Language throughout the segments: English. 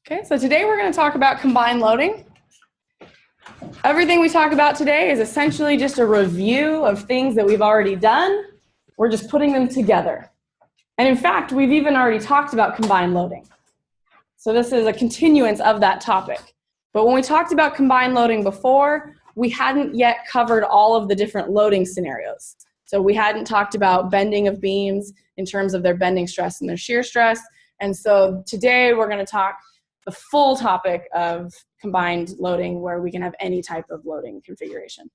Okay, so today we're going to talk about combined loading. Everything we talk about today is essentially just a review of things that we've already done. We're just putting them together. And in fact, we've even already talked about combined loading. So this is a continuance of that topic. But when we talked about combined loading before, we hadn't yet covered all of the different loading scenarios. So we hadn't talked about bending of beams in terms of their bending stress and their shear stress. And so today we're going to talk the full topic of combined loading, where we can have any type of loading configuration.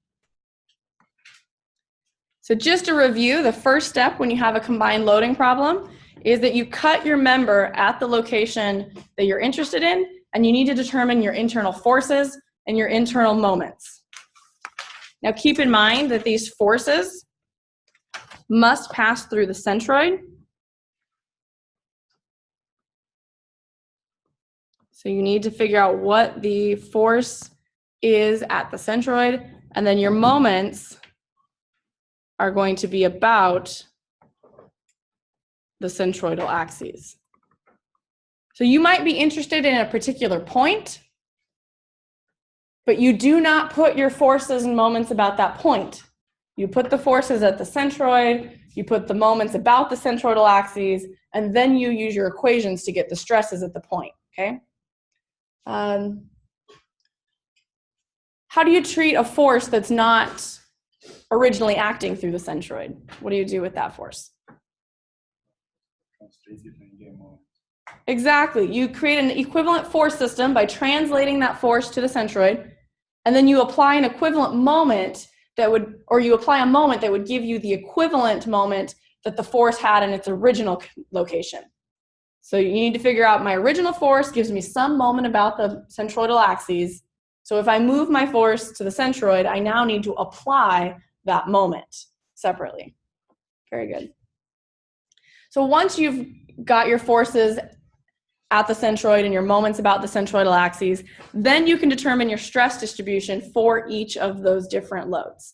So just to review, the first step when you have a combined loading problem is that you cut your member at the location that you're interested in, and you need to determine your internal forces and your internal moments. Now keep in mind that these forces must pass through the centroid. So you need to figure out what the force is at the centroid, and then your moments are going to be about the centroidal axes. So you might be interested in a particular point, but you do not put your forces and moments about that point. You put the forces at the centroid, you put the moments about the centroidal axes, and then you use your equations to get the stresses at the point, okay? How do you treat a force that's not originally acting through the centroid? What do you do with that force? Exactly. You create an equivalent force system by translating that force to the centroid, and then you apply an equivalent moment that would, or you apply a moment that would give you the equivalent moment that the force had in its original location. So you need to figure out my original force gives me some moment about the centroidal axes. So if I move my force to the centroid, I now need to apply that moment separately. Very good. So once you've got your forces at the centroid and your moments about the centroidal axes, then you can determine your stress distribution for each of those different loads.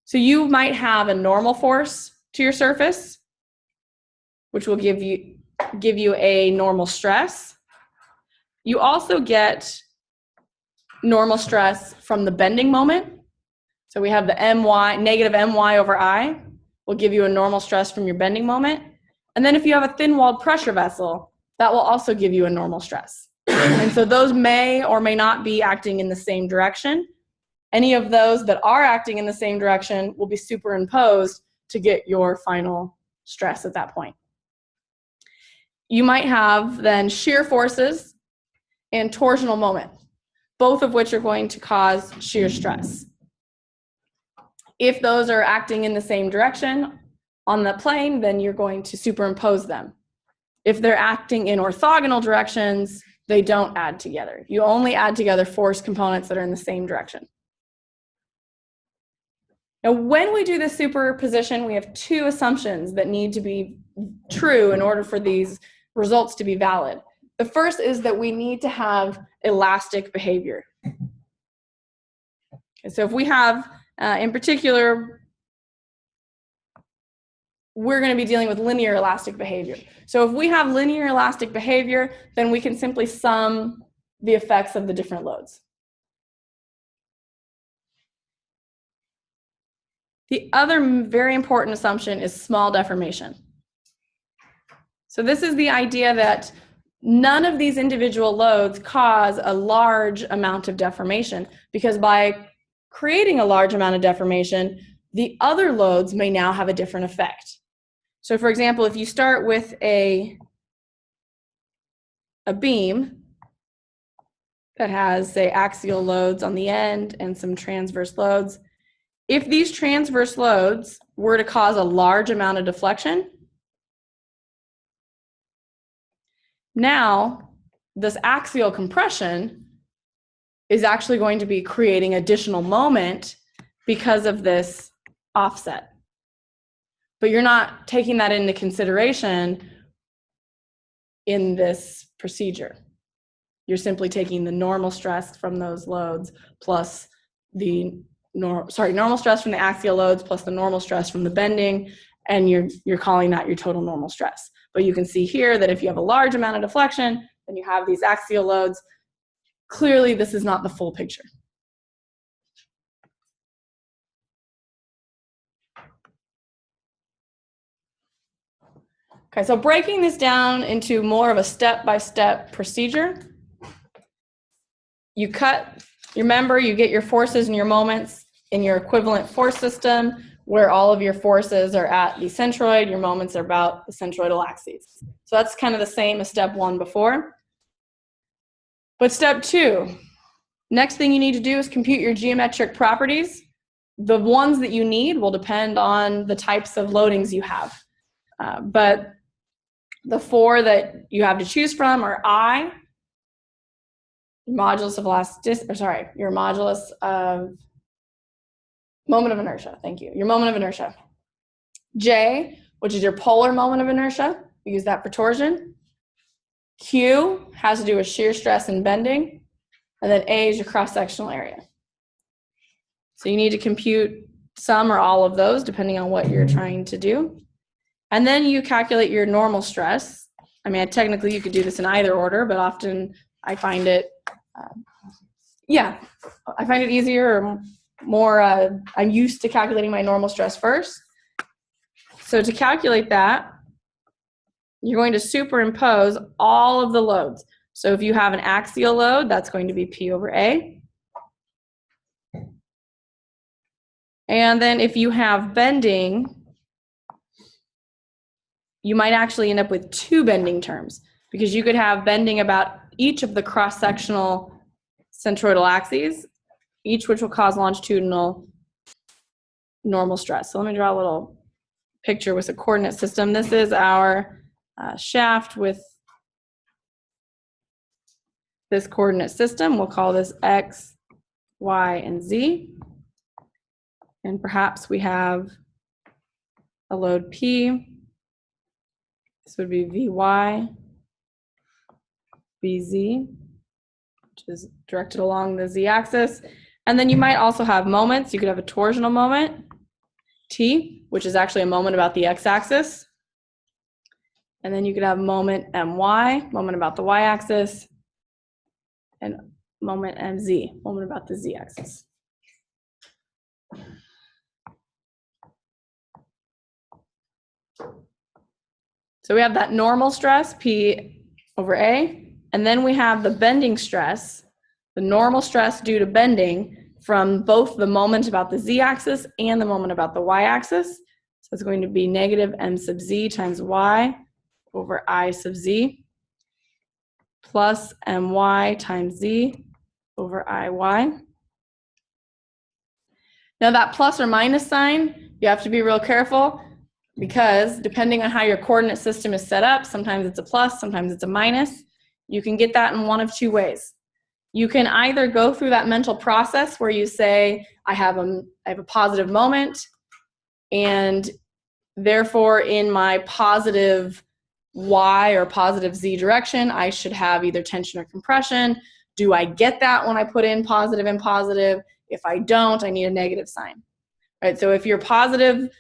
So you might have a normal force to your surface, which will give you a normal stress. You also get normal stress from the bending moment. So we have the my, negative my over I, will give you a normal stress from your bending moment. And then if you have a thin-walled pressure vessel, that will also give you a normal stress. And so those may or may not be acting in the same direction. Any of those that are acting in the same direction will be superimposed to get your final stress at that point. You might have then shear forces and torsional moment, both of which are going to cause shear stress. If those are acting in the same direction on the plane, then you're going to superimpose them. If they're acting in orthogonal directions, they don't add together. You only add together force components that are in the same direction. Now, when we do this superposition, we have two assumptions that need to be true in order for these results to be valid. The first is that we need to have elastic behavior. Okay, so if we have, in particular, we're going to be dealing with linear elastic behavior. So if we have linear elastic behavior, then we can simply sum the effects of the different loads. The other very important assumption is small deformation. So this is the idea that none of these individual loads cause a large amount of deformation, because by creating a large amount of deformation, the other loads may now have a different effect. So for example, if you start with a beam that has, say, axial loads on the end and some transverse loads, if these transverse loads were to cause a large amount of deflection, now this axial compression is actually going to be creating additional moment because of this offset. But you're not taking that into consideration in this procedure. You're simply taking the normal stress from those loads plus the normal stress from the axial loads plus the normal stress from the bending, and you're calling that your total normal stress. But you can see here that if you have a large amount of deflection, then you have these axial loads. Clearly, this is not the full picture. Okay, so breaking this down into more of a step-by-step procedure, you remember, you get your forces and your moments in your equivalent force system, where all of your forces are at the centroid, your moments are about the centroidal axes. So that's kind of the same as step 1 before. But step 2, next thing you need to do is compute your geometric properties. The ones that you need will depend on the types of loadings you have. But the 4 that you have to choose from are I, modulus of your modulus of moment of inertia. Thank you. Your moment of inertia. J, which is your polar moment of inertia. We use that for torsion. Q has to do with shear stress and bending. And then A is your cross-sectional area. So you need to compute some or all of those depending on what you're trying to do. And then you calculate your normal stress. I mean, technically you could do this in either order, but often I find it, I find it easier or more, I'm used to calculating my normal stress first. So to calculate that, you're going to superimpose all of the loads. So if you have an axial load, that's going to be P over A. And then if you have bending, you might actually end up with 2 bending terms, because you could have bending about each of the cross-sectional centroidal axes, each which will cause longitudinal normal stress. So let me draw a little picture with a coordinate system. This is our shaft with this coordinate system. We'll call this X, Y, and Z. And perhaps we have a load P. This would be Vy, Vz, which is directed along the Z-axis. And then you might also have moments. You could have a torsional moment, T, which is actually a moment about the X-axis. And then you could have moment My, moment about the Y-axis, and moment Mz, moment about the Z-axis. So we have that normal stress, P over A, and then we have the bending stress, the normal stress due to bending from both the moment about the Z-axis and the moment about the Y-axis. So it's going to be negative M sub Z times Y over I sub Z plus My times Z over IY. Now that plus or minus sign, you have to be real careful, because depending on how your coordinate system is set up, sometimes it's a plus, sometimes it's a minus. You can get that in one of 2 ways. You can either go through that mental process where you say, I have a positive moment, and therefore in my positive Y or positive Z direction, I should have either tension or compression. Do I get that when I put in positive and positive? If I don't, I need a negative sign. Right? So if your positive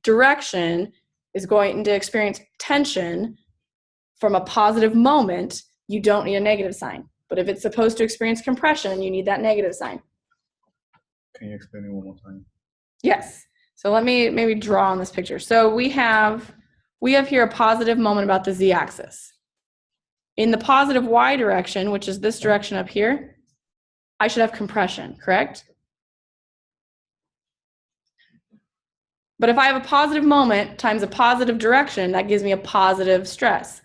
direction is going to experience tension from a positive moment, you don't need a negative sign. But if it's supposed to experience compression, you need that negative sign. Can you explain it one more time? Yes. So let me maybe draw on this picture. So we have here a positive moment about the Z-axis. In the positive Y direction, which is this direction up here, I should have compression, correct? But if I have a positive moment times a positive direction, that gives me a positive stress.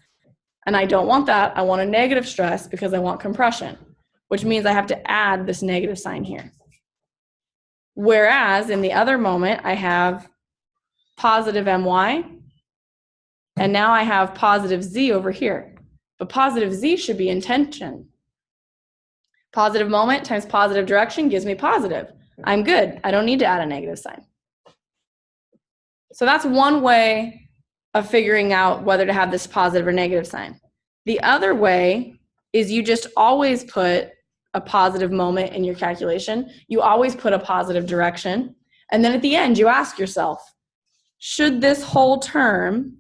And I don't want that. I want a negative stress because I want compression, which means I have to add this negative sign here. Whereas in the other moment, I have positive My, and now I have positive Z over here. But positive Z should be in tension. Positive moment times positive direction gives me positive. I'm good. I don't need to add a negative sign. So that's one way of figuring out whether to have this positive or negative sign. The other way is you just always put a positive moment in your calculation. You always put a positive direction. And then at the end, you ask yourself, should this whole term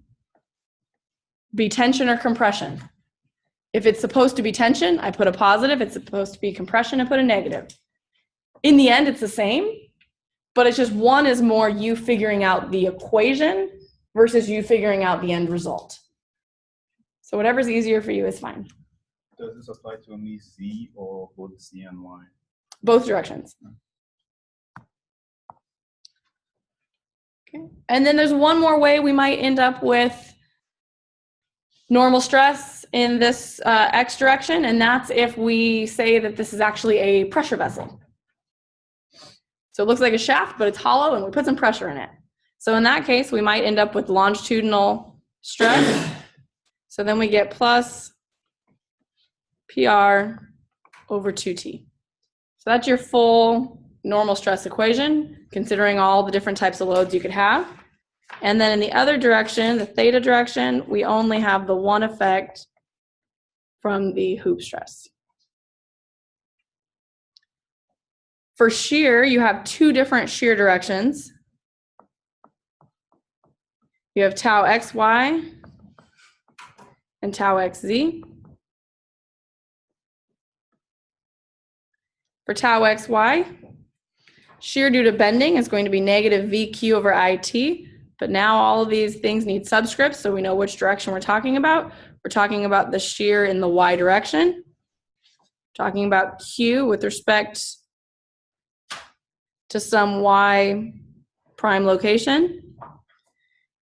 be tension or compression? If it's supposed to be tension, I put a positive. If it's supposed to be compression, I put a negative. In the end, it's the same, but it's just one is more you figuring out the equation versus you figuring out the end result. So whatever's easier for you is fine. Does this apply to only Z or both Z and Y? Both directions. Okay. And then there's one more way we might end up with normal stress in this X direction, and that's if we say that this is actually a pressure vessel. So it looks like a shaft, but it's hollow, and we put some pressure in it. So in that case, we might end up with longitudinal stress. So then we get plus PR over 2T. So that's your full normal stress equation, considering all the different types of loads you could have. And then in the other direction, the theta direction, we only have the one effect from the hoop stress. For shear, you have two different shear directions. You have tau xy and tau xz. For tau xy, shear due to bending is going to be negative VQ over IT, but now all of these things need subscripts, so we know which direction we're talking about. We're talking about the shear in the Y direction. Talking about Q with respect to some Y prime location.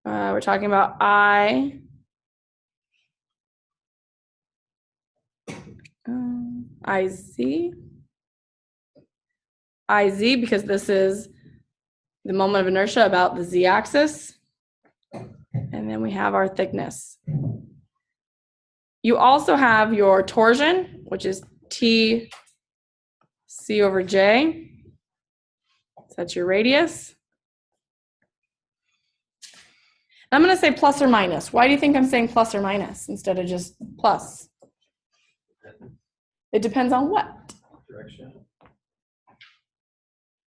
We're talking about I, IZ, because this is the moment of inertia about the Z-axis. And then we have our thickness. You also have your torsion, which is T C over J. So that's your radius. I'm going to say plus or minus. Why do you think I'm saying plus or minus instead of just plus? It depends on what? Direction.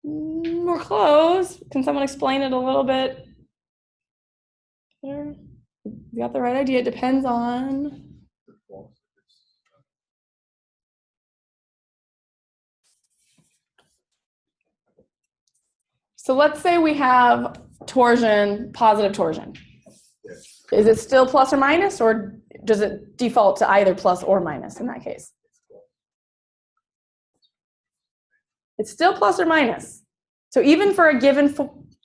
We're close. Can someone explain it a little bit? You got the right idea. It depends on. So let's say we have torsion, positive torsion. Is it still plus or minus, or does it default to either plus or minus in that case? It's still plus or minus. So even for a given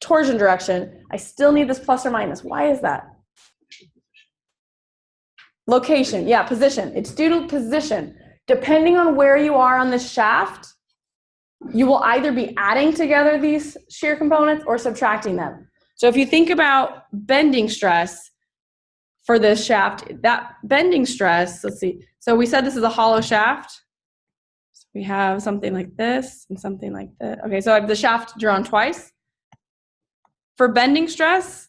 torsion direction, I still need this plus or minus. Why is that? Location, yeah, position. It's due to position. Depending on where you are on the shaft, you will either be adding together these shear components or subtracting them. So if you think about bending stress for this shaft, that bending stress, let's see. So we said this is a hollow shaft. So we have something like this and something like that. Okay, so I have the shaft drawn twice. For bending stress,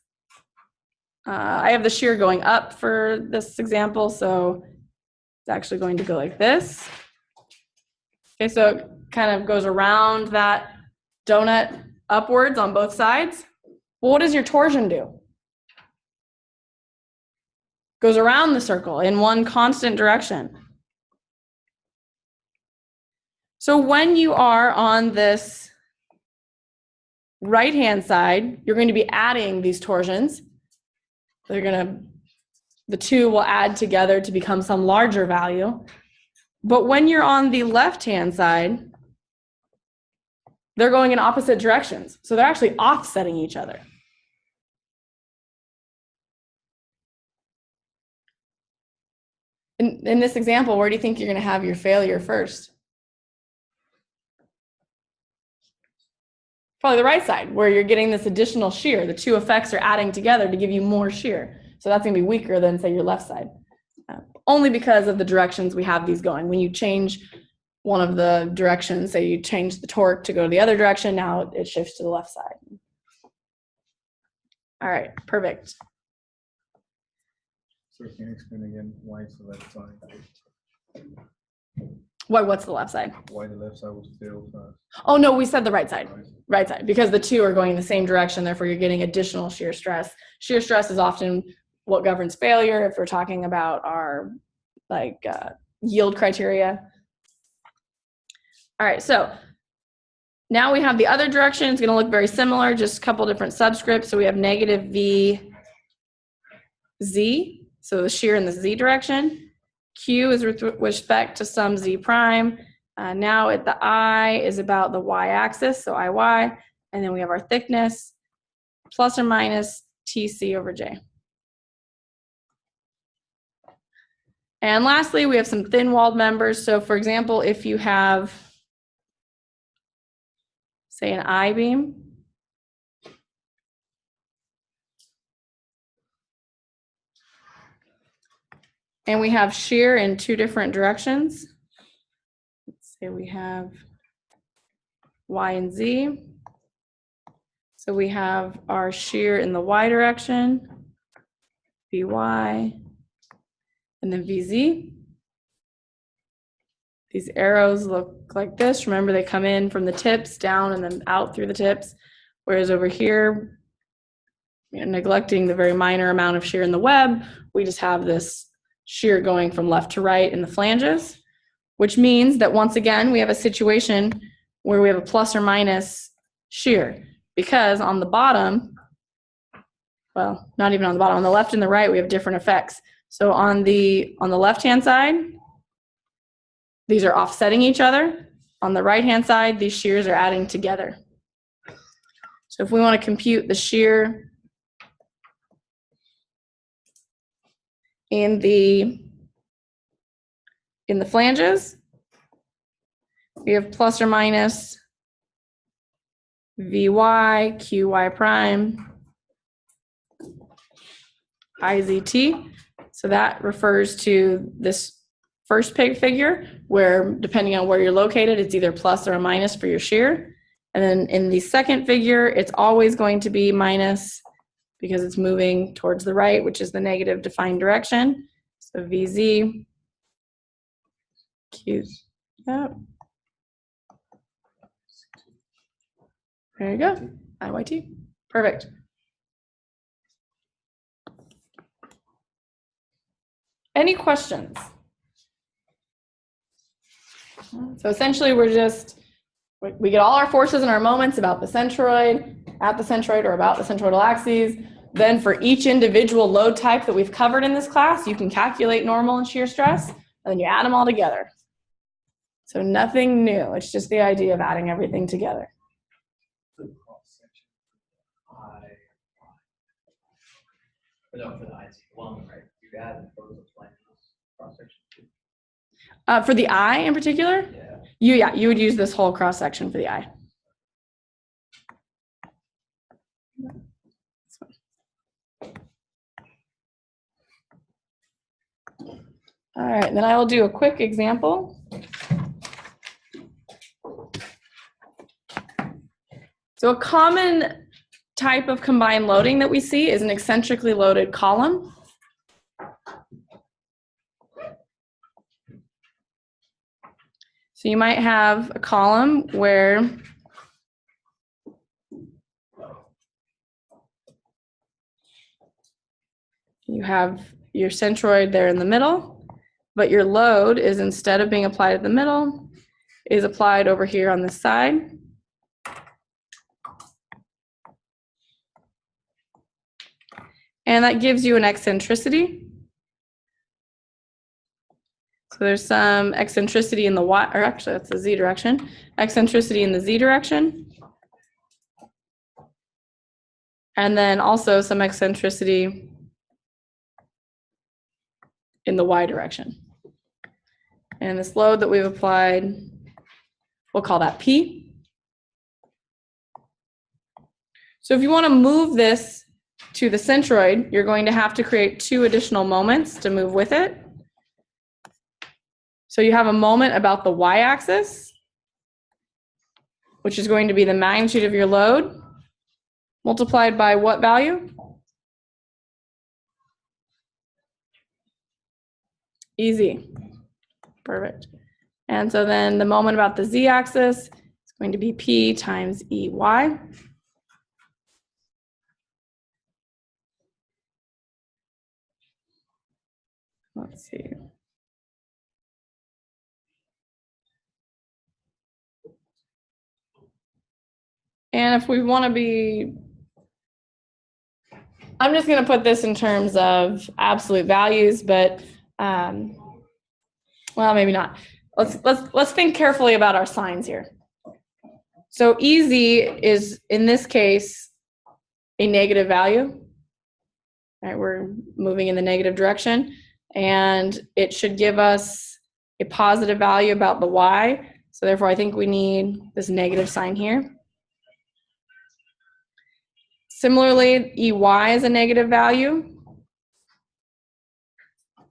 I have the shear going up for this example, so it's actually going to go like this. Okay, so it kind of goes around that donut upwards on both sides. Well, what does your torsion do? Goes around the circle in one constant direction. So when you are on this right-hand side, you're going to be adding these torsions. The two will add together to become some larger value. But when you're on the left-hand side, they're going in opposite directions. So they're actually offsetting each other. In this example, where do you think you're going to have your failure first? Probably the right side, where you're getting this additional shear. The two effects are adding together to give you more shear. So that's going to be weaker than, say, your left side. Only because of the directions we have these going. When you change one of the directions, say you change the torque to go the other direction, now it shifts to the left side. All right, perfect. So can you explain again why it's the left side? What's the left side? Why the left side was fail first? Oh, no, we said the right side. Right side, because the two are going in the same direction, therefore you're getting additional shear stress. Shear stress is often what governs failure if we're talking about our yield criteria. All right, so now we have the other direction. It's going to look very similar, just a couple different subscripts. So we have negative V, Z, so the shear in the Z direction. Q is with respect to some Z prime. Now at the I is about the Y axis, so IY, and then we have our thickness, plus or minus TC over J. And lastly, we have some thin-walled members. So for example, if you have, say, an I-beam, and we have shear in two different directions. Let's say we have Y and Z. So we have our shear in the Y direction, VY, and then VZ. These arrows look like this. Remember, they come in from the tips down and then out through the tips. Whereas over here, neglecting the very minor amount of shear in the web, we just have this shear going from left to right in the flanges, which means that once again, we have a situation where we have a plus or minus shear, because on the bottom, well, not even on the bottom, on the left and the right, we have different effects. So on the left-hand side, these are offsetting each other. On the right-hand side, these shears are adding together. So if we want to compute the shear in the flanges, we have plus or minus Vy, Qy prime, IZT. So that refers to this first figure where, depending on where you're located, it's either plus or a minus for your shear. And then in the second figure, it's always going to be minus because it's moving towards the right, which is the negative defined direction. So VZ, Q, yep. There you go, IYT, perfect. Any questions? So essentially we get all our forces and our moments about the centroid, at the centroid, or about the centroidal axes. Then for each individual load type that we've covered in this class, you can calculate normal and shear stress, and then you add them all together. So nothing new, it's just the idea of adding everything together. No, for the IC alone, right? You add both the flanges cross section too. For the eye in particular? Yeah. You would use this whole cross section for the eye. All right, then I will do a quick example. So a common type of combined loading that we see is an eccentrically loaded column. So you might have a column where you have your centroid there in the middle, but your load is, instead of being applied at the middle, is applied over here on this side. And that gives you an eccentricity. So there's some eccentricity in the Y, or actually that's the Z direction, eccentricity in the Z direction. And then also some eccentricity in the Y direction. And this load that we've applied, we'll call that P. So if you want to move this to the centroid, you're going to have to create two additional moments to move with it. So you have a moment about the y-axis, which is going to be the magnitude of your load, multiplied by what value? Easy. Perfect. And so then the moment about the z-axis is going to be P times EY. Let's see. And if we want to be, I'm just going to put this in terms of absolute values, but well, maybe not. Let's think carefully about our signs here. So easy is, in this case, a negative value. Right, we're moving in the negative direction, and it should give us a positive value about the y. So therefore, I think we need this negative sign here. Similarly, EY is a negative value,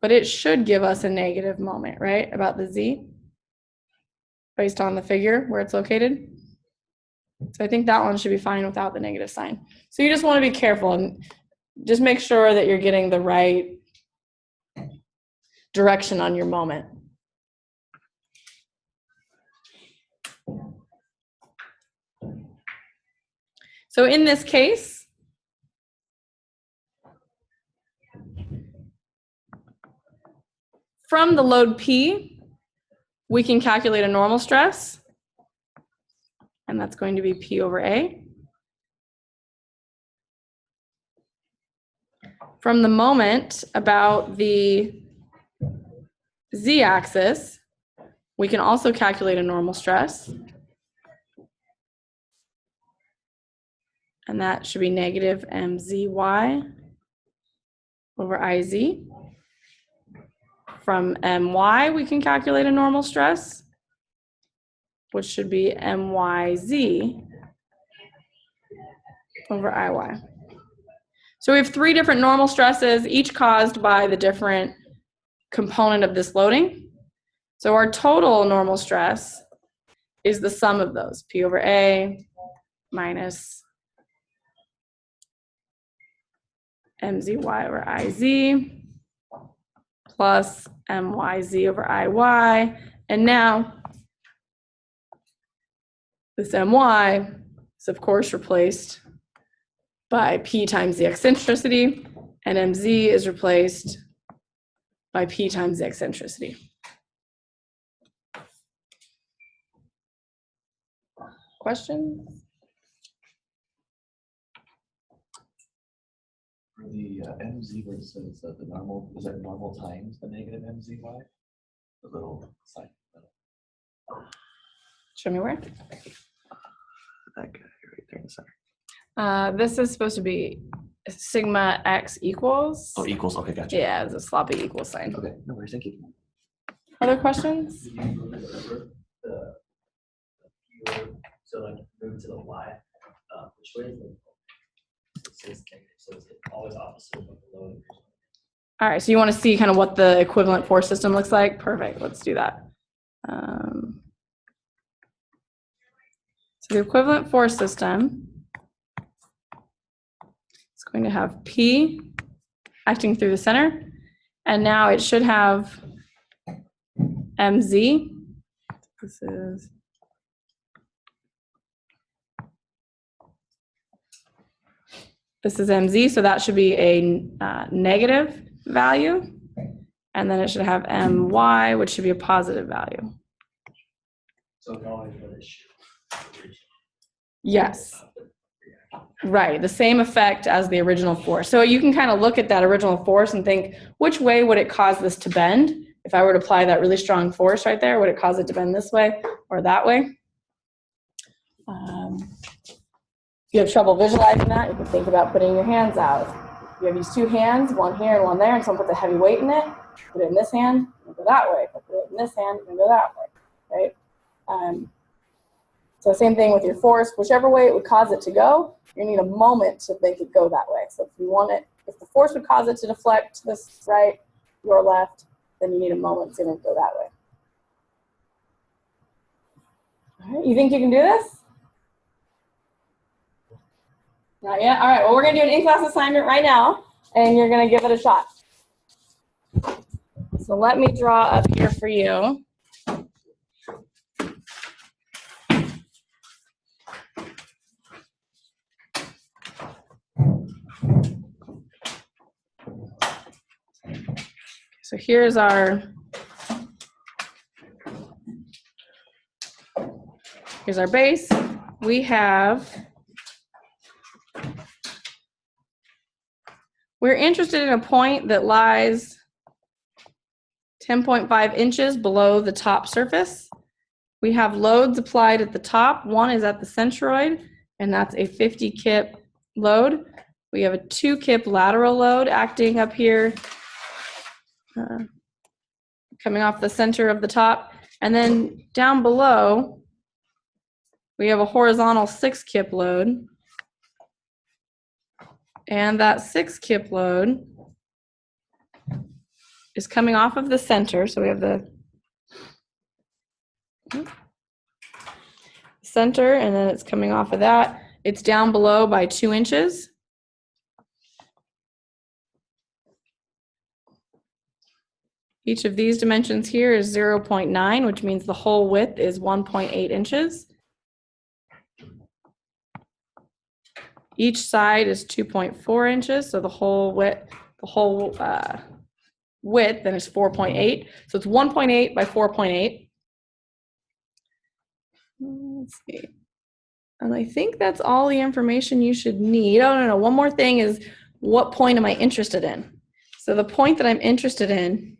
but it should give us a negative moment, right, about the z, based on the figure where it's located. So I think that one should be fine without the negative sign. So you just want to be careful and just make sure that you're getting the right direction on your moment. So in this case, from the load P, we can calculate a normal stress, and that's going to be P over A. From the moment about the z-axis, we can also calculate a normal stress, and that should be negative mzy over iz. From my, we can calculate a normal stress, which should be myz over iy. So we have three different normal stresses, each caused by the different component of this loading. So our total normal stress is the sum of those, P over A minus mzy over iz plus myz over iy. And now this my is of course replaced by P times the eccentricity, and mz is replaced by P times the eccentricity. Questions? For the mz versus the normal, is that normal times the negative mzy? The little sign. Show me where. That guy right there in the center. This is supposed to be sigma x equals. Oh, equals. Okay, gotcha. Yeah, it's a sloppy equal sign. Okay, no worries. Thank you. Other questions? So like move to the y, which way is the so it's always opposite of the load. All right, so you want to see kind of what the equivalent force system looks like? Perfect, let's do that. So the equivalent force system is going to have P acting through the center, and now it should have mz. This is mz, so that should be a negative value. And then it should have my, which should be a positive value. So it's always what it should. Yes. Right, the same effect as the original force. So you can kind of look at that original force and think, which way would it cause this to bend? If I were to apply that really strong force right there, would it cause it to bend this way or that way? If you have trouble visualizing that, you can think about putting your hands out. You have these two hands, one here and one there, and someone puts a heavy weight in it, put it in this hand, and go that way. Put it in this hand, and go that way, right? So same thing with your force. Whichever way it would cause it to go, you need a moment to make it go that way. So if you want it, if the force would cause it to deflect to this right, your left, then you need a moment to make it go that way. All right, you think you can do this? Not yet? All right, well, we're going to do an in-class assignment right now, and you're going to give it a shot. So let me draw up here for you. So here's our base. We have We're interested in a point that lies 10.5 inches below the top surface. We have loads applied at the top. One is at the centroid, and that's a 50 kip load. We have a 2 kip lateral load acting up here, coming off the center of the top. And then down below, we have a horizontal 6 kip load. And that 6 kip load is coming off of the center. So we have the center, and then it's coming off of that. It's down below by 2 inches. Each of these dimensions here is 0.9, which means the whole width is 1.8 inches. Each side is 2.4 inches, so the whole width then is 4.8. So it's 1.8 by 4.8. Let's see. And I think that's all the information you should need. Oh, no. One more thing is, what point am I interested in? So the point that I'm interested in,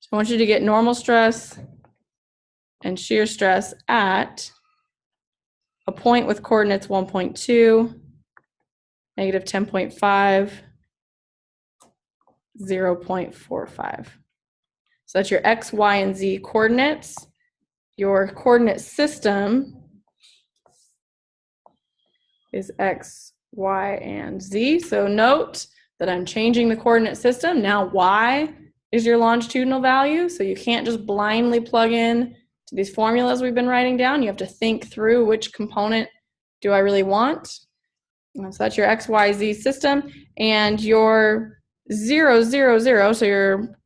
so I want you to get normal stress and shear stress at a point with coordinates 1.2, negative 10.5, 0.45. So that's your X, Y, and Z coordinates. Your coordinate system is X, Y, and Z. So note that I'm changing the coordinate system. Now Y is your longitudinal value. So you can't just blindly plug in to these formulas we've been writing down. You have to think through which component do I really want. So that's your X, Y, Z system. And your 0, 0, 0, so your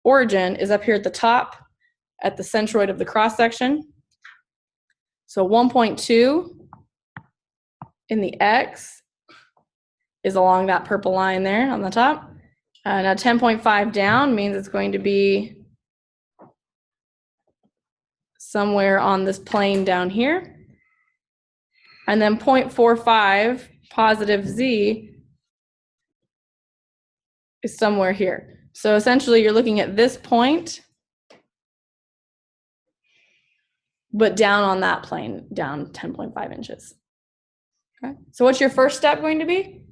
origin is up here at the top at the centroid of the cross section. So 1.2 in the X is along that purple line there on the top. Now 10.5 down means it's going to be somewhere on this plane down here. And then 0.45 positive Z is somewhere here. So essentially you're looking at this point, but down on that plane, down 10.5 inches. Okay. So what's your first step going to be?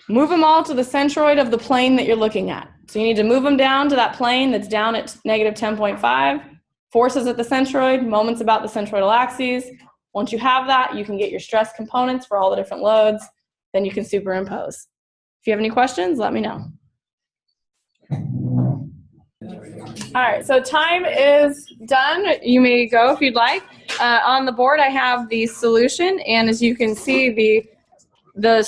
Move them all to the centroid of the plane that you're looking at. So you need to move them down to that plane that's down at negative 10.5. Forces at the centroid, moments about the centroidal axes. Once you have that, you can get your stress components for all the different loads. Then you can superimpose. If you have any questions, let me know. All right, so time is done. You may go if you'd like. On the board, I have the solution, and as you can see, the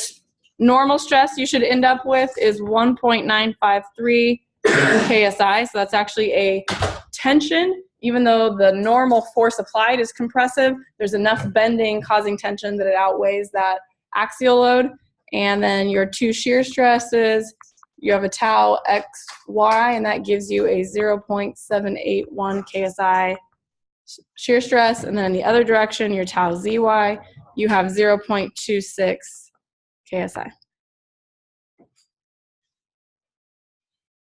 normal stress you should end up with is 1.953 KSI, so that's actually a tension. Even though the normal force applied is compressive, there's enough bending causing tension that it outweighs that axial load. And then your 2 shear stresses, you have a tau XY, and that gives you a 0.781 KSI shear stress. And then in the other direction, your tau ZY, you have 0.26 KSI.